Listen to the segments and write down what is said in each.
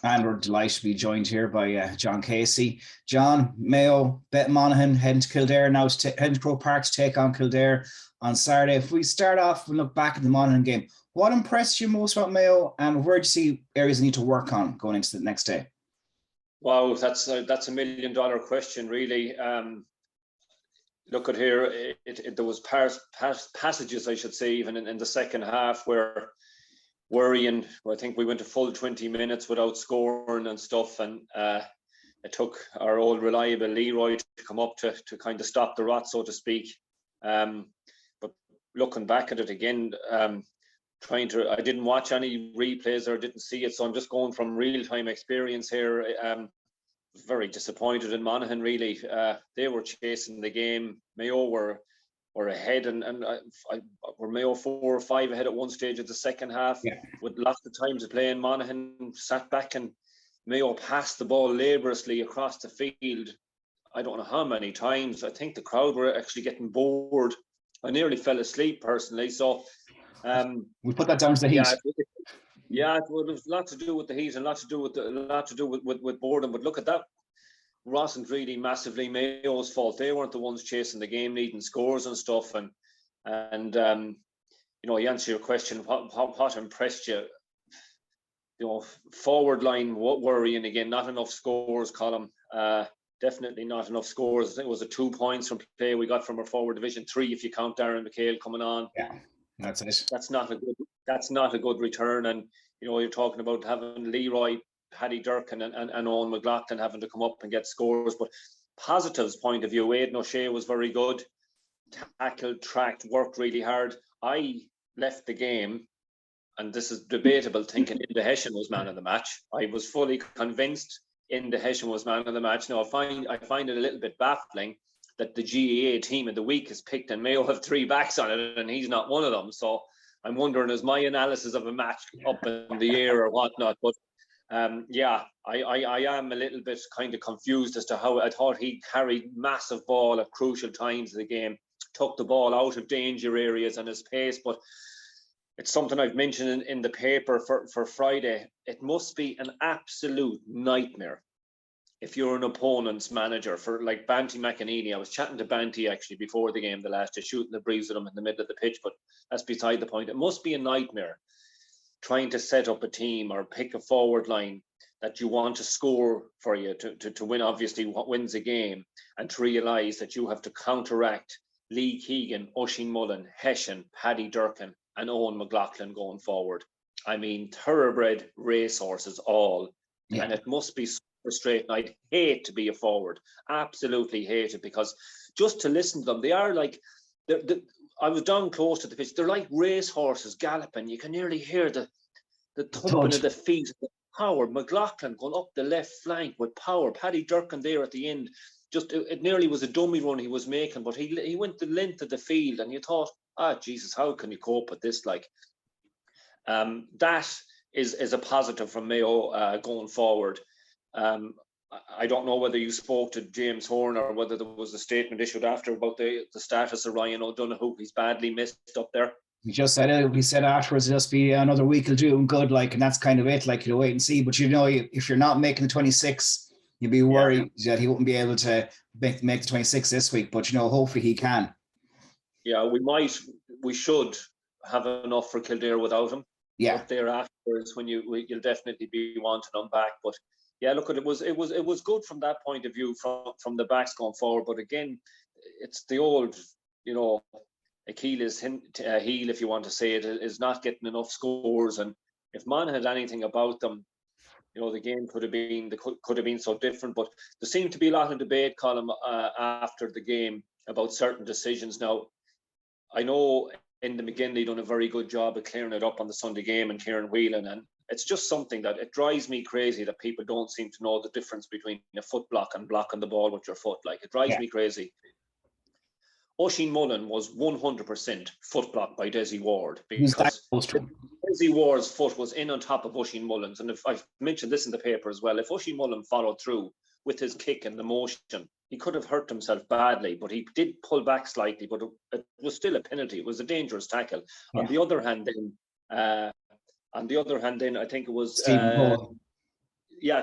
And we're delighted to be joined here by John Casey. John, Mayo, bet Monaghan, heading to Kildare now, heading to Croke Park to take on Kildare on Saturday. If we start off and look back at the Monaghan game, what impressed you most about Mayo, and where do you see areas you need to work on going into the next day? Wow, that's a $1 million question, really. Look at here, there was passages, I should say, even in the second half where worrying. I think we went a full 20 minutes without scoring and stuff, and it took our old reliable Leroy to come up to kind of stop the rot, so to speak. But looking back at it again, I didn't watch any replays or didn't see it, so I'm just going from real-time experience here. Very disappointed in Monaghan, really. They were chasing the game. Mayo were ahead, and were Mayo 4 or 5 ahead at one stage of the second half, with lots of time to play, and Monaghan sat back and Mayo passed the ball laboriously across the field. I don't know how many times. I think the crowd were actually getting bored. I nearly fell asleep personally. So we put that down to the heat. Yeah, it was a lot to do with the heat and a lot to do with boredom. But look at that. Wasn't really massively Mayo's fault. They weren't the ones chasing the game, needing scores and stuff. And you know, you answer your question. What impressed you? You know, forward line worrying again. Not enough scores, Colm. Definitely not enough scores. I think it was 2 points from play we got from our forward division, 3 if you count Darren McHale coming on. Yeah, that's it. That's not a good return. And you know, you're talking about having Leroy, Paddy Durkin and Owen McLaughlin having to come up and get scores. But positives point of view, Aidan O'Shea was very good. Tackled, tracked, worked really hard. I left the game, and this is debatable, thinking Enda Hession was man of the match. I was fully convinced Enda Hession was man of the match. Now, I find it a little bit baffling that the GAA team of the week is picked and Mayo have 3 backs on it, and he's not one of them. So I'm wondering, is my analysis of a match up in the air or whatnot? But yeah, I am a little bit kind of confused as to how. I thought he carried massive ball at crucial times of the game, took the ball out of danger areas and his pace. But it's something I've mentioned in the paper for Friday. It must be an absolute nightmare if you're an opponent's manager, for like Banty McEneely. I was chatting to Banty actually before the game, the last day, shooting the breeze with him in the middle of the pitch, but that's beside the point. It must be a nightmare trying to set up a team or pick a forward line that you want to score for you to win, obviously what wins a game, and to realise that you have to counteract Lee Keegan, Oisín Mullen, Hession, Paddy Durkin and Owen McLaughlin going forward. I mean, thoroughbred racehorses all. Yeah. And it must be frustrating. I'd hate to be a forward, absolutely hate it, because just to listen to them, they are like, I was down close to the pitch, they're like racehorses galloping. You can nearly hear the thumping of the feet, the power. McLaughlin going up the left flank with power, Paddy Durkin there at the end, just it nearly was a dummy run he was making, but he went the length of the field, and you thought, Jesus, how can you cope with this? Like, that is a positive from Mayo going forward. I don't know whether you spoke to James Horan or whether there was a statement issued after about the status of Ryan O'Donoghue. He's badly missed up there. He just said it. He said afterwards, it'll just be another week will do him good, like, and that's kind of it. Like, you'll wait and see. But you know, if you're not making the 26, you'd be worried that he wouldn't be able to make the 26 this week. But you know, hopefully he can. Yeah, we should have enough for Kildare without him. Yeah. But thereafter is when you'll definitely be wanting them back. But yeah, look, it was good from that point of view from the backs going forward. But again, it's the old, you know, Achilles heel, if you want to say it, is not getting enough scores. And if Man had anything about them, you know, the game could have been so different. But there seemed to be a lot of debate, Colm, after the game about certain decisions. Now, I know Enda McGinley done a very good job of clearing it up on the Sunday game, and Kieran Whelan, and it's just something that it drives me crazy that people don't seem to know the difference between a foot block and blocking the ball with your foot. Like, it drives me crazy. Oisín Mullen was 100% foot blocked by Desi Ward, because Desi Ward's foot was in on top of Oisín Mullen's. And if I've mentioned this in the paper as well, if Oisín Mullen followed through with his kick and the motion, he could have hurt himself badly, but he did pull back slightly, but it was still a penalty. It was a dangerous tackle. Yeah. On the other hand, then I think it was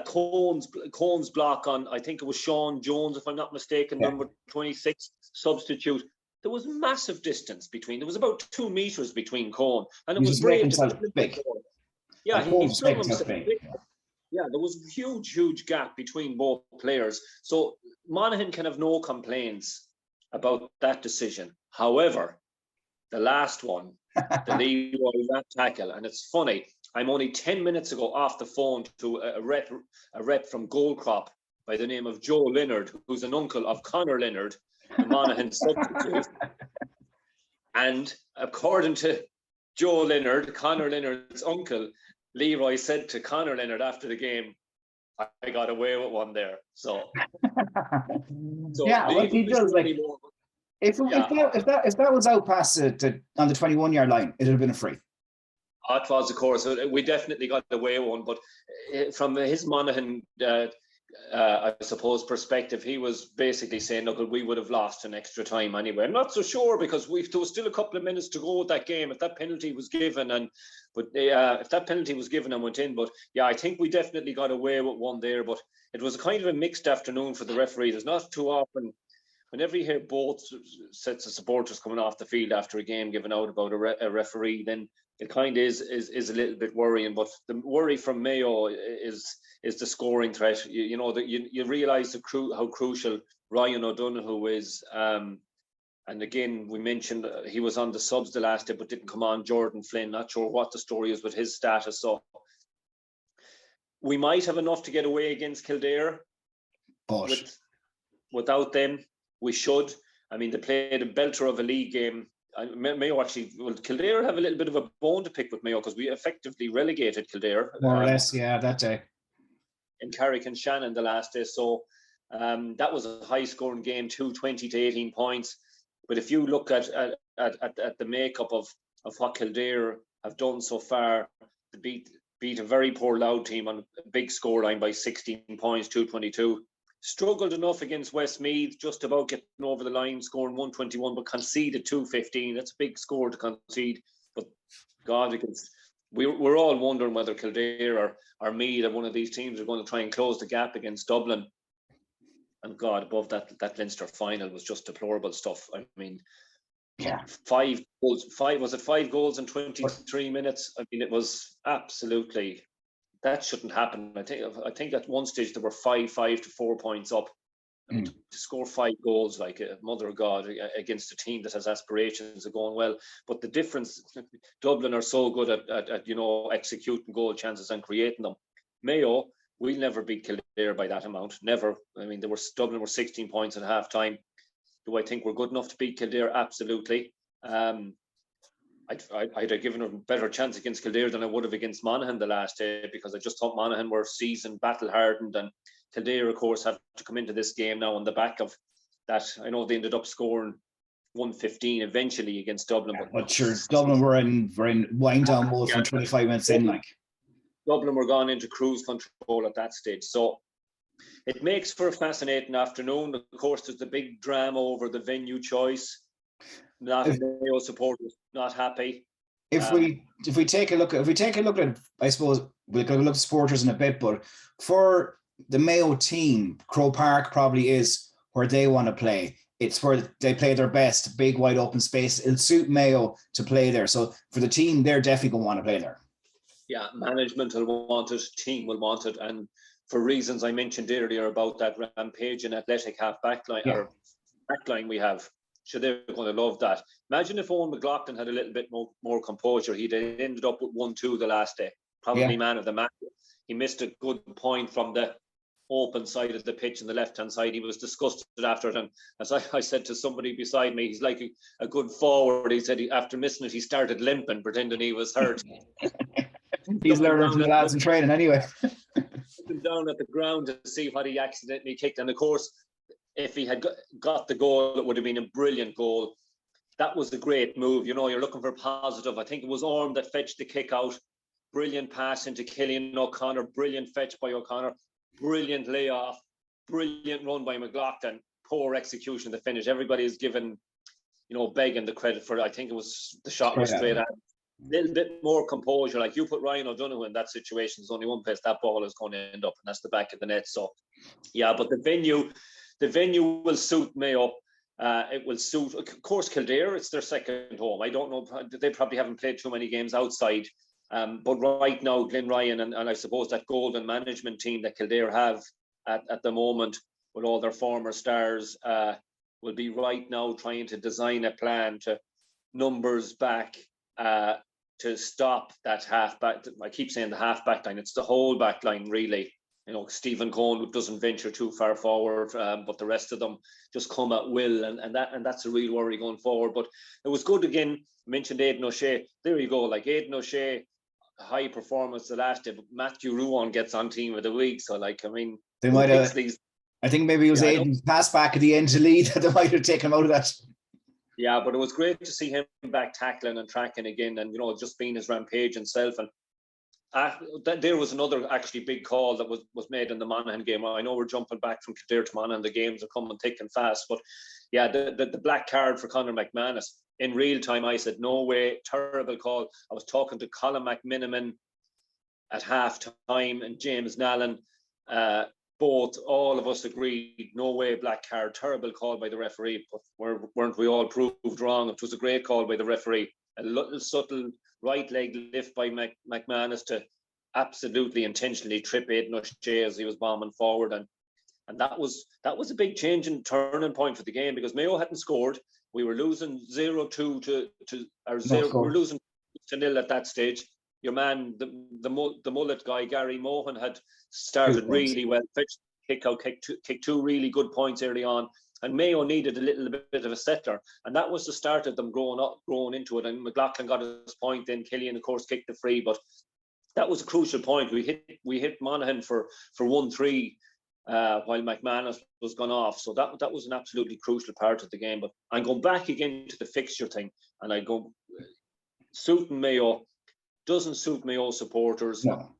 Colm's block on, I think it was Sean Jones, if I'm not mistaken, number 26 substitute. There was massive distance between. There was about 2 meters between Colm, and it was brave to big. Yeah, he flung himself big. Yeah, there was a huge gap between both players. So Monaghan can have no complaints about that decision. However, the last one, the Leroy rat tackle, and it's funny. I'm only 10 minutes ago off the phone to a rep from Goldcrop by the name of Joe Leonard, who's an uncle of Conor Leonard, the Monaghan substitute. And according to Joe Leonard, Conor Leonard's uncle, Leroy said to Conor Leonard after the game, "I got away with one there." So yeah, what he does, like, if that was out past on the 21-yard line, it would have been a free. It was, of course. We definitely got away with one, but from his Monaghan, I suppose, perspective, he was basically saying, "Look, we would have lost an extra time anyway." I'm not so sure, because there was still a couple of minutes to go with that game. If that penalty was given, if that penalty was given and went in, but yeah, I think we definitely got away with one there. But it was a kind of a mixed afternoon for the referee. There's not too often, whenever you hear both sets of supporters coming off the field after a game giving out about a referee, then it kind of is a little bit worrying. But the worry from Mayo is the scoring threat. You realise how crucial Ryan O'Donoghue is. And again, we mentioned he was on the subs the last day, but didn't come on. Jordan Flynn, not sure what the story is with his status. So we might have enough to get away against Kildare. But without them, we should. I mean, they played a belter of a league game. Mayo actually, Kildare have a little bit of a bone to pick with Mayo, because we effectively relegated Kildare. More or less, yeah, that day. In Carrick and Shannon the last day. So that was a high-scoring game, 20 to 18 points. But if you look at the makeup of what Kildare have done so far, to beat a very poor Louth team on a big scoreline by 16 points, 222. Struggled enough against Westmeath, just about getting over the line, scoring 121, but conceded 215. That's a big score to concede. But God, we're all wondering whether Kildare or Meath, or one of these teams, are going to try and close the gap against Dublin. And God, above that Leinster final was just deplorable stuff. I mean, yeah, 5 goals. Was it 5 goals in 23 minutes? I mean, it was absolutely. That shouldn't happen. I think at one stage there were 5 to 4 points up. I mean, to score 5 goals, like a mother of God, against a team that has aspirations of going well. But the difference, Dublin are so good at executing goal chances and creating them. Mayo, we'll never beat Kildare by that amount. Never. I mean, Dublin were 16 points at half time. Do I think we're good enough to beat Kildare? Absolutely. I'd have given a better chance against Kildare than I would have against Monaghan the last day, because I just thought Monaghan were seasoned, battle-hardened, and Kildare, of course, have to come into this game now on the back of that. I know they ended up scoring 115 eventually against Dublin. But sure, Dublin were in wind-down mode from 25 minutes in. Like, Dublin were gone into cruise control at that stage. So it makes for a fascinating afternoon. Of course, there's the big drama over the venue choice. Mayo supporters not happy. If we take a look at, I suppose we'll look at supporters in a bit, but for the Mayo team, Croke Park probably is where they want to play. It's where they play their best, big wide open space. It'll suit Mayo to play there. So for the team, they're definitely going to want to play there. Yeah, management will want it, team will want it, and for reasons I mentioned earlier about that rampage and athletic half backline or backline we have. So they're going to love that. Imagine if Owen McLaughlin had a little bit more composure. He'd ended up with 1-2 the last day. Probably man of the match. He missed a good point from the open side of the pitch on the left-hand side. He was disgusted after it. And as I said to somebody beside me, he's like a good forward. He said after missing it, he started limping, pretending he was hurt. He's learning from the lads in training anyway. Looking down at the ground to see what he accidentally kicked. And of course, if he had got the goal, it would have been a brilliant goal. That was a great move. You're looking for positive. I think it was Orm that fetched the kick out. Brilliant pass into Cian O'Connell. Brilliant fetch by O'Connor. Brilliant layoff. Brilliant run by McLaughlin. Poor execution to finish. Everybody is given, begging the credit for it. I think it was the shot was straight at. little bit more composure. Like you put Ryan O'Donoghue in that situation, there's only one place that ball is going to end up, and that's the back of the net. So, yeah, but the venue will suit Mayo. It will suit, of course, Kildare. It's their second home. I don't know. They probably haven't played too many games outside. But right now, Glenn Ryan and I suppose that golden management team that Kildare have at the moment with all their former stars will be right now trying to design a plan to numbers back to stop that half back. I keep saying the half back line. It's the whole back line, really. You know, Stephen Cohn doesn't venture too far forward, but the rest of them just come at will, and that's a real worry going forward. But it was good again. I mentioned Aidan O'Shea. There you go. Like Aidan O'Shea, high performance the last day, but Matthew Ruan gets on team of the week. So, like, I mean, they might have. I think maybe it was Aidan's pass back at the end to lead that they might have taken him out of that. Yeah, but it was great to see him back tackling and tracking again, and just being his rampage himself. And there was another actually big call that was made in the Monaghan game. I know we're jumping back from Kildare to Monaghan. The games are coming thick and fast, but yeah, the black card for Conor McManus in real time. I said no way, terrible call. I was talking to Colin McMiniman at half time and James Nallen. All of us agreed, no way, black card, terrible call by the referee. But weren't we all proved wrong? It was a great call by the referee. A little subtle right leg lift by McManus to absolutely intentionally trip Aidan O'Shea as he was bombing forward, and that was a big change and turning point for the game, because Mayo hadn't scored. We were losing 0-2 to or 0. We were losing 2-0 at that stage. Your man, the mullet guy, Gary Mohan, had started really well. Kicked two really good points early on, and Mayo needed a little bit of a settler, and that was the start of them growing into it. And McLaughlin got his point, then Killian, of course, kicked the free, but that was a crucial point. We hit Monaghan for 1-3 while McManus was gone off, so that was an absolutely crucial part of the game. But I'm going back again to the fixture thing, and I go suiting Mayo doesn't suit Mayo supporters. No.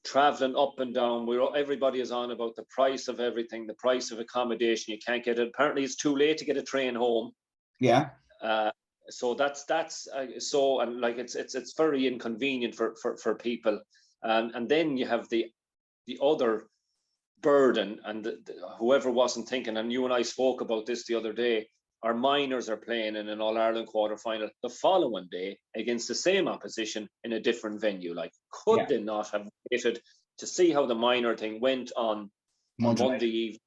Traveling up and down, everybody is on about the price of everything, the price of accommodation. You can't get it. Apparently, it's too late to get a train home. Yeah. So that's so, and like it's very inconvenient for people. And then you have the other burden, and whoever wasn't thinking, and you and I spoke about this the other day. Our minors are playing in an All-Ireland quarter-final the following day against the same opposition in a different venue. Like, could they not have waited to see how the minor thing went on Monday evening,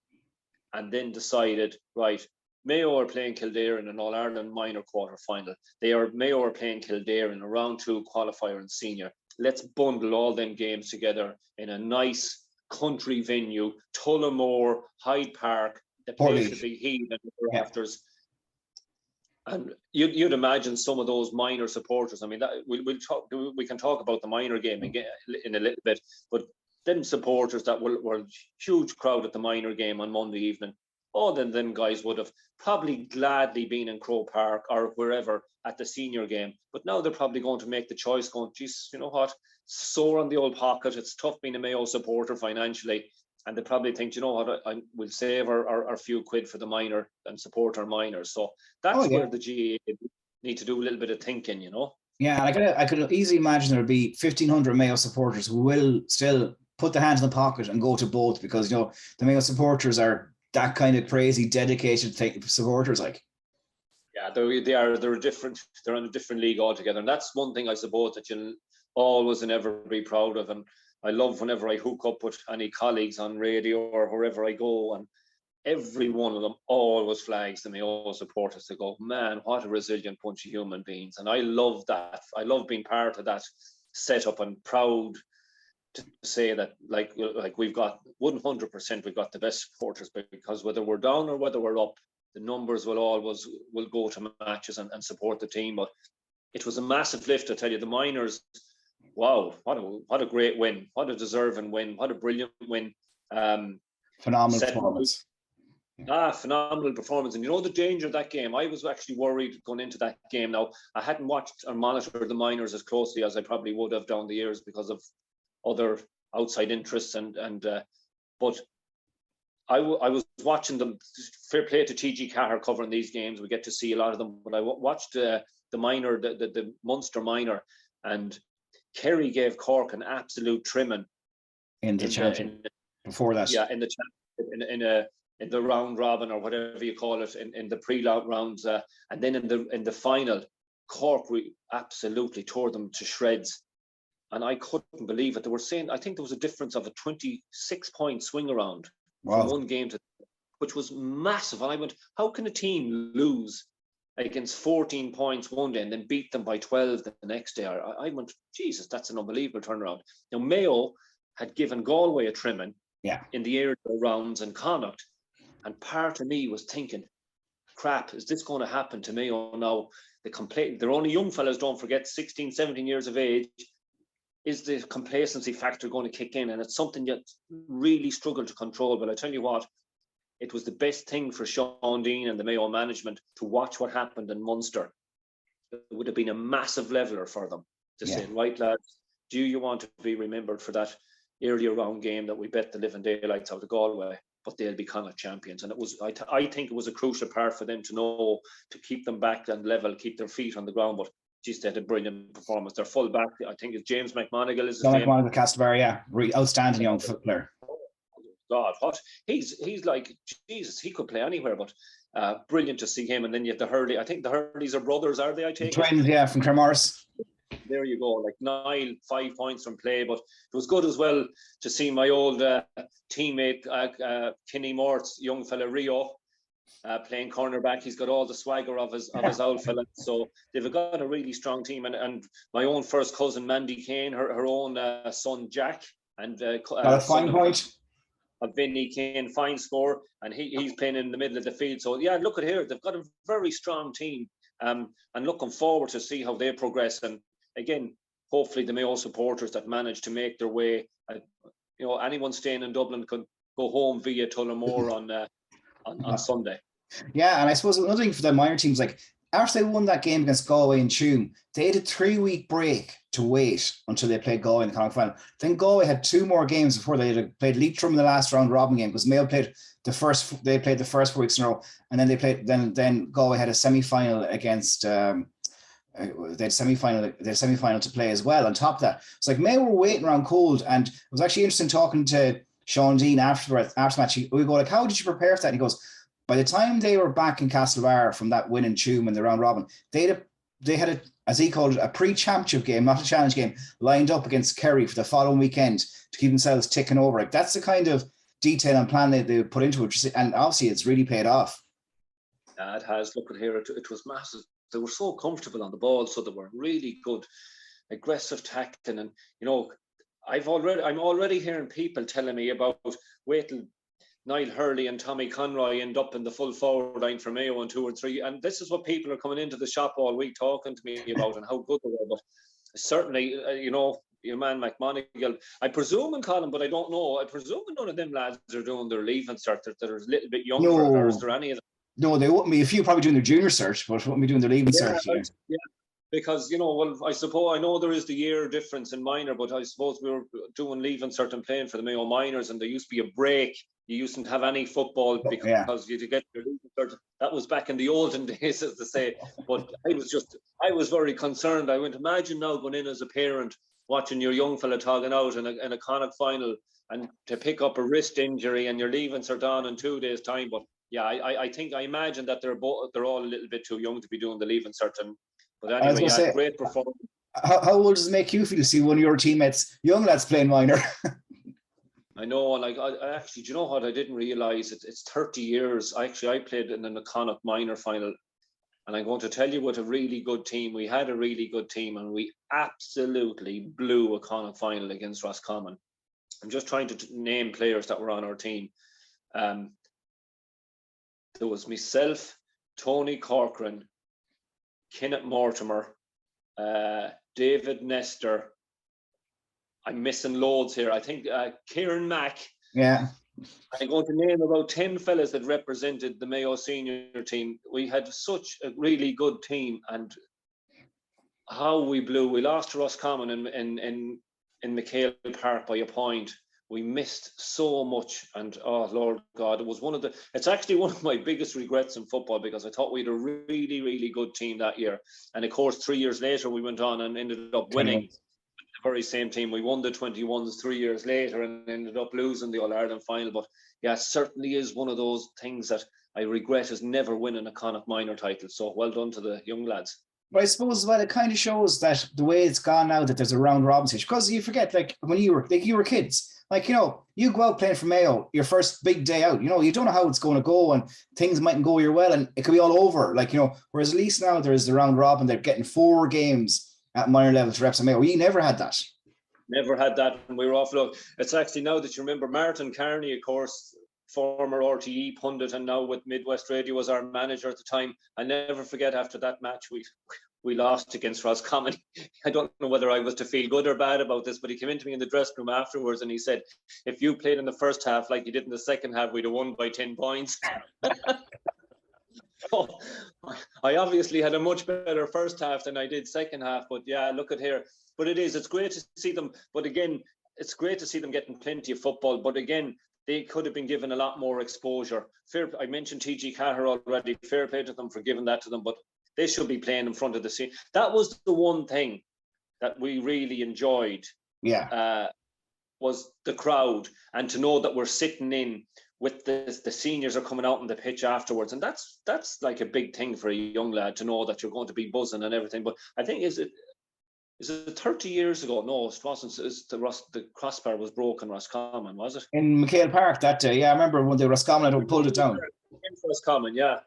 and then decided, right, Mayo are playing Kildare in an All-Ireland minor quarter-final. Mayo are playing Kildare in a round 2 qualifier and senior. Let's bundle all them games together in a nice country venue, Tullamore, Hyde Park. The place should be heaving in the rafters. And you'd imagine some of those minor supporters. I mean, we can talk about the minor game again in a little bit, but them supporters that were a huge crowd at the minor game on Monday evening, all of them guys would have probably gladly been in Croke Park or wherever at the senior game. But now they're probably going to make the choice, going, geez, you know what? Sore on the old pocket. It's tough being a Mayo supporter financially. And they probably think, you know what, we'll save our few quid for the minor and support our minors. So that's where the GAA need to do a little bit of thinking, you know. Yeah, I could easily imagine there would be 1,500 Mayo supporters who will still put their hands in the pocket and go to both, because, you know, the Mayo supporters are that kind of crazy, dedicated supporters. Like, yeah, they're different. They're in a different league altogether, and that's one thing I suppose that you'll always and ever be proud of. And I love whenever I hook up with any colleagues on radio or wherever I go, and every one of them always flags the Mayo supporters to go, man, what a resilient bunch of human beings. And I love that. I love being part of that setup, and proud to say that like we've got 100%, we've got the best supporters, because whether we're down or whether we're up, the numbers will go to matches and support the team. But it was a massive lift, I tell you. The minors, wow, what a great win. What a deserving win. What a brilliant win. Phenomenal performance. Phenomenal performance. And you know the danger of that game? I was actually worried going into that game. Now, I hadn't watched or monitored the minors as closely as I probably would have down the years because of other outside interests. But I was watching them. Fair play to TG Carr covering these games. We get to see a lot of them. But I watched the minor, the Munster minor, and Kerry gave Cork an absolute trimming in the champion before that. Yeah, in the round robin, or whatever you call it, in the pre-round rounds, and then in the final, Cork absolutely tore them to shreds. And I couldn't believe it. They were saying, I think there was a difference of a 26-point swing around from one game to, which was massive. And I went, how can a team lose against 14 points one day and then beat them by 12 the next day? I went, Jesus, that's an unbelievable turnaround. Now, Mayo had given Galway a trimming in the area rounds and Connacht. And part of me was thinking, crap, is this going to happen to Mayo now? They're only young fellas, don't forget, 16, 17 years of age. Is the complacency factor going to kick in? And it's something that really struggled to control. But I tell you what, it was the best thing for Sean Deane and the Mayo management to watch what happened in Munster. It would have been a massive leveler for them to say, right, lads, do you want to be remembered for that earlier round game that we bet the living daylights out of Galway? But they'll be Connacht champions. And it was, I think it was a crucial part for them to know, to keep them back and level, keep their feet on the ground. But geez, they had a brilliant performance. Their full back, I think, is James McMonigal. Is his name? McMonigal, Castlebar, outstanding young player. God, what he's like, Jesus, he could play anywhere. But brilliant to see him. And then you have the Hurley. I think the Hurleys are brothers, are they? I take twins, from Claremorris. There you go, like Niall, 5 points from play. But it was good as well to see my old teammate Kinney Mort's young fella Rio playing cornerback. He's got all the swagger of his old fella. So they've got a really strong team. And my own first cousin Mandy Kane, her own son Jack, and a fine point of Vinny Kane, fine score, and he's playing in the middle of the field. So yeah, look at here, they've got a very strong team, and looking forward to see how they progress. And again, hopefully the Mayo supporters that manage to make their way, anyone staying in Dublin could go home via Tullamore on Sunday. Yeah, and I suppose another thing for the minor teams, like after they won that game against Galway and Tuam, they had a 3-week break to wait until they played Galway in the Connacht final. Then Galway had 2 more games before they had played Leitrim in the last round robin game, because Mayo played the first 4 weeks in a row, and then they played then Galway had a semi-final against they had a semi-final to play as well on top of that. It's like Mayo were waiting around cold, and it was actually interesting talking to Sean Deane after the match. We go like, how did you prepare for that? And he goes, by the time they were back in Castlebar from that win in Tuam in the round robin, they had a, as he called it, a pre-championship game, not a challenge game, lined up against Kerry for the following weekend to keep themselves ticking over. Like that's the kind of detail and plan they put into it, and obviously it's really paid off. It has. Look at here, it was massive. They were so comfortable on the ball, so they were really good, aggressive tackling. And I'm already hearing people telling me about wait till Niall Hurley and Tommy Conroy end up in the full forward line for Mayo in 2 or 3. And this is what people are coming into the shop all week talking to me about, and how good they were. But certainly, your man McMonigal, I presume in Colm, but I don't know. I presume none of them lads are doing their leaving cert. That are a little bit younger. No. Or is there any of them? No, they wouldn't be. A few probably doing their junior search, but wouldn't be doing their leaving search. Yeah. Because, I suppose I know there is the year difference in minor, but I suppose we were doing leaving cert and playing for the Mayo minors, and there used to be a break. You used to have any football because you get your leaving cert. That was back in the olden days, as they say. But I was very concerned. I went, imagine now going in as a parent, watching your young fella togging out in a Connacht final, and to pick up a wrist injury and you're leaving cert on in 2 days' time. But yeah, I imagine that they're all a little bit too young to be doing the leaving cert. But anyway, great performance. How old does it make you feel to see one of your teammates, young lads, playing minor? I know, like I actually, do you know what? I didn't realise it's 30 years. I played in the Connacht minor final, and I'm going to tell you what a really good team. We had a really good team, and we absolutely blew a Connacht final against Roscommon. I'm just trying to name players that were on our team. There was myself, Tony Corcoran, Kenneth Mortimer, David Nestor. I'm missing loads here. I think Kieran Mack. Yeah. I'm going to name about 10 fellas that represented the Mayo senior team. We had such a really good team, and how we blew. We lost to Roscommon in McHale Park by a point. we missed so much. And oh Lord God, it's actually one of my biggest regrets in football, because I thought we had a really, really good team that year. And of course, 3 years later, we went on and ended up winning. The very same team. We won the 21s 3 years later and ended up losing the All-Ireland final. But yeah, it certainly is one of those things that I regret, is never winning a Connacht minor title. So well done to the young lads. But I suppose as well, it kind of shows that the way it's gone now, that there's a round robin stage, because you forget, like when you were kids, like, you know, you go out playing for Mayo, your first big day out, you know, you don't know how it's going to go, and things mightn't go your well, and it could be all over. Like, you know, whereas at least now there is the round robin, they're getting 4 games at minor level to reps of Mayo. We never had that. Never had that, and we were off. Look, it's actually, now that you remember, Martin Carney, of course, former RTE pundit and now with Midwest Radio, was our manager at the time. I never forget, after that match, we lost against Roscommon. I don't know whether I was to feel good or bad about this, but he came into me in the dressing room afterwards and he said, if you played in the first half like you did in the second half, we'd have won by 10 points. So, I obviously had a much better first half than I did second half, but yeah, look at here. But it's great to see them. But again, it's great to see them getting plenty of football. But again, they could have been given a lot more exposure. I mentioned TG Caher already. Fair play to them for giving that to them, but they should be playing in front of the scene. That was the one thing that we really enjoyed. Yeah. Was the crowd, and to know that we're sitting in with the seniors are coming out on the pitch afterwards, and that's like a big thing for a young lad, to know that you're going to be buzzing and everything. But I think is it 30 years ago? No, it wasn't. The crossbar was broken, Roscommon, was it? In McHale Park that day, yeah, I remember when the Roscommon had pulled it down. In Roscommon, yeah.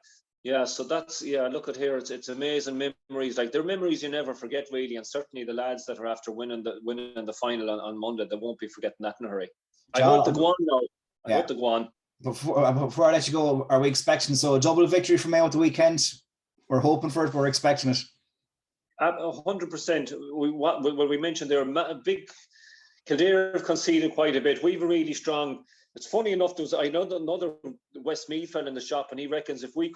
Yeah, so that's, yeah, look at here, it's amazing memories. Like, they're memories you never forget, really, and certainly the lads that are after winning the final on Monday, they won't be forgetting that in a hurry. I hope they go on now. I hope they go on. Before I let you go, are we expecting a double victory from Mayo at the weekend? We're hoping for it. We're expecting it. 100%. We mentioned there a big. Kildare have conceded quite a bit. We've a really strong. It's funny enough. I know another Westmeath fell in the shop, and he reckons if we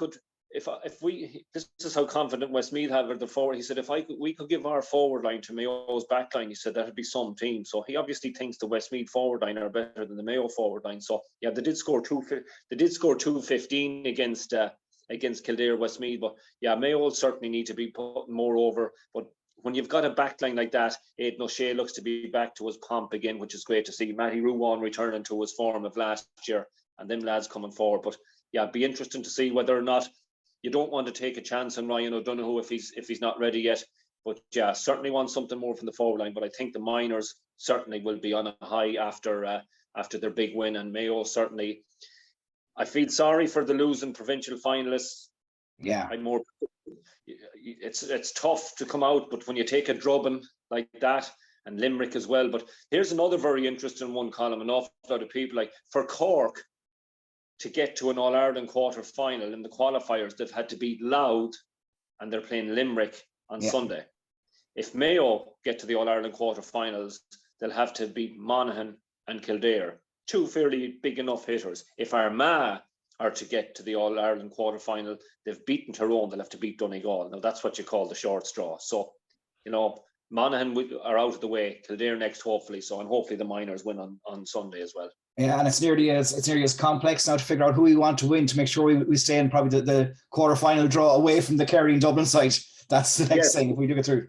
this is how confident Westmeath have at the forward. He said we could give our forward line to Mayo's back line, he said that'd be some team. So he obviously thinks the Westmeath forward line are better than the Mayo forward line. So yeah, they did score 215 against Kildare Westmeath. But yeah, Mayo will certainly need to be putting more over. But when you've got a back line like that, Aidan O'Shea looks to be back to his pomp again, which is great to see. Matty Ruwan returning to his form of last year, and them lads coming forward. But yeah, it'd be interesting to see whether or not. You don't want to take a chance on Ryan O'Donoghue if he's not ready yet. But yeah, certainly want something more from the forward line. But I think the minors certainly will be on a high after their big win. And Mayo certainly, I feel sorry for the losing provincial finalists. Yeah, it's tough to come out, but when you take a drubbing like that, and Limerick as well. But here's another very interesting one, Colm. An awful lot of people, like for Cork, to get to an All-Ireland quarter-final in the qualifiers, they've had to beat Louth, and they're playing Limerick on Sunday. If Mayo get to the All-Ireland quarter-finals, they'll have to beat Monaghan and Kildare, 2 fairly big enough hitters. If Armagh are to get to the All-Ireland quarter-final, they've beaten Tyrone, they'll have to beat Donegal. Now, that's what you call the short straw. So, you know, Monaghan are out of the way, Kildare next, hopefully. So, and hopefully the minors win on Sunday as well. Yeah, and it's nearly as complex now to figure out who we want to win to make sure we stay in probably the quarter-final draw away from the Kerry and Dublin side. That's the next thing if we do get through.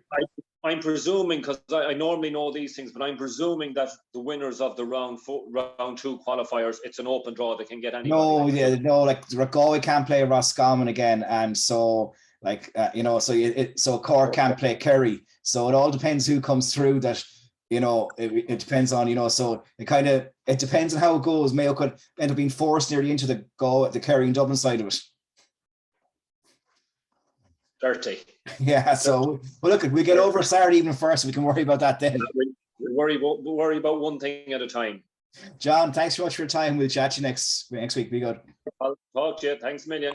I'm presuming, because I normally know these things, but I'm presuming that the winners of the round 2 qualifiers, it's an open draw. They can get anybody. Like Galway can't play Roscommon again, and so so Cork can't play Kerry. So it all depends who comes through that. You know, it depends on, so it depends on how it goes. Mayo could end up being forced nearly into the Kerry and Dublin side of it. Dirty. Yeah, so we'll get over Saturday evening first, and we can worry about that then. We'll worry about one thing at a time. John, thanks so much for your time. We'll chat to you next week. Be good. I'll talk to you. Thanks a million.